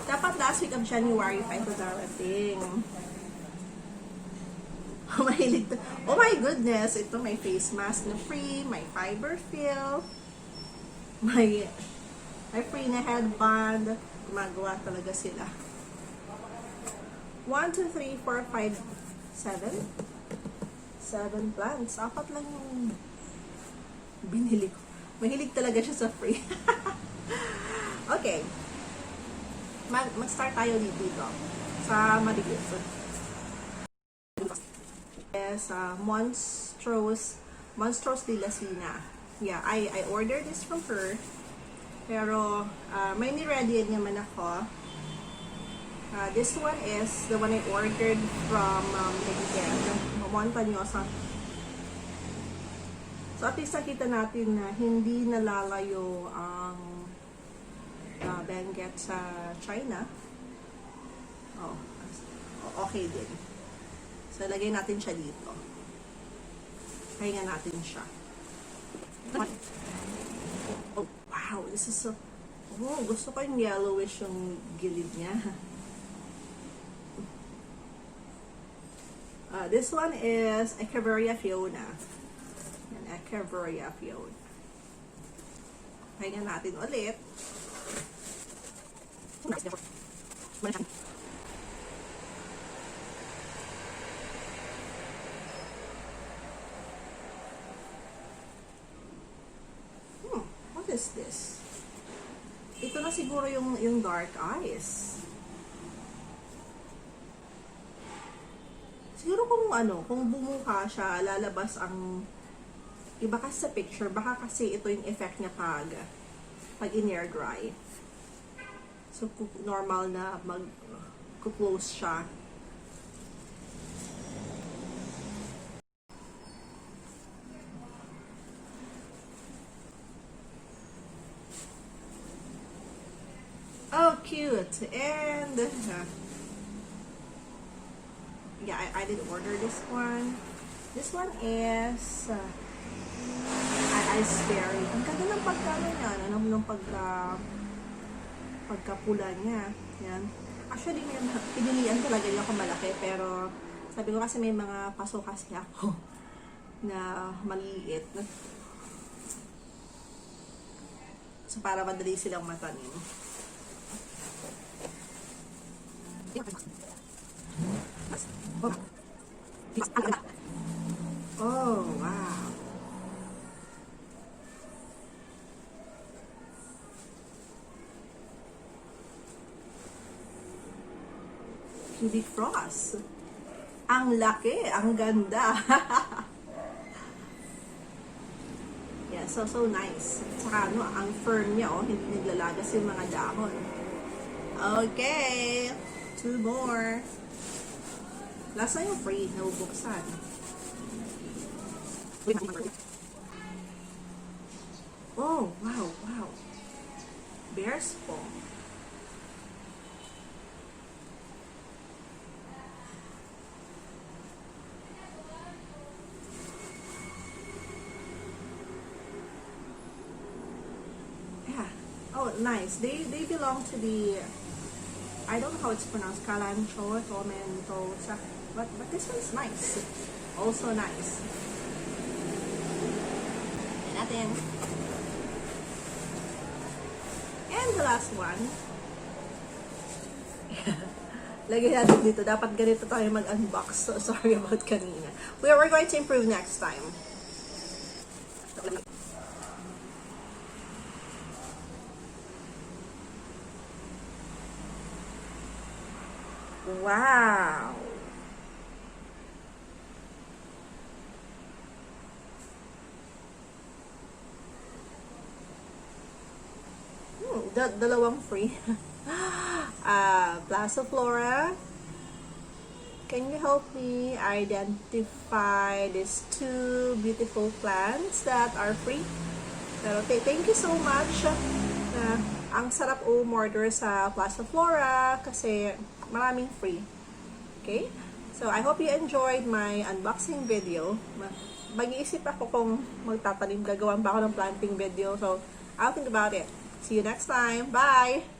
Dapat last week of January pa ito darating. Mahilig to. Oh my goodness! Ito may face mask na free, may fiber fill, may free na headband. Gumagawa talaga sila. 1, 2, 3, 4, 5, 7 plants. 4 lang yung binili ko. Mahilig talaga siya sa free. Okay. Mag-start tayo dito. Sa maliit. Yes, Monstrous de la Sina. Yeah, I ordered this from her. Pero, may ni-ready naman ako. This one is the one I ordered from Montañosa. So, at least nakita natin na hindi nalalayo ang Benguet sa China. Oh, okay din. So, lagay natin siya dito. Pahinga natin siya. Oh, wow. This is so... Oh, gusto ko yung yellowish yung gilid niya. This one is Echeveria Fiona. Yan, Echeveria Fiona. Pahinga natin ulit. What is this? Ito na siguro yung dark eyes. Siguro kung bumuka siya, lalabas ang iba kasi sa picture, baka kasi ito yung effect niya pag in-air dry. So, normal na mag-close siya. Oh, cute! And, yeah, I did order this one. This one is, ice berry. Ang ganda ng pagkano niya, ng pagkapula niya. Yan. Actually, pinilian talaga niya ako malaki, pero sabi ko kasi may mga paso kasi ako na maliit. So, para madali silang matanim. Oh, wow. Cubic frost. Ang laki, ang ganda. Yeah, so nice. Saka ang firm niya, hindi naglalagas yung mga dahon. Okay, 2 more. Last na yung free, nabubuksan. Oh, wow. Bear's paw. Yeah. Oh, nice. They belong to the, I don't know how it's pronounced, Calancho, Tomento, but this one's nice. Also nice. Natin. And the last one. Lagay natin dito. Dapat ganito tayo mag-unbox. So, sorry about kanina. We're going to improve next time. Wow! Dalawang free. Plaza Flora. Can you help me identify these 2 beautiful plants that are free? Pero thank you so much. Ang sarap umorder sa Plaza Flora kasi maraming free. Okay? So, I hope you enjoyed my unboxing video. Mag-iisip ako kung magtatanim, gagawan pa ako ng planting video. So, I'll think about it. See you next time. Bye!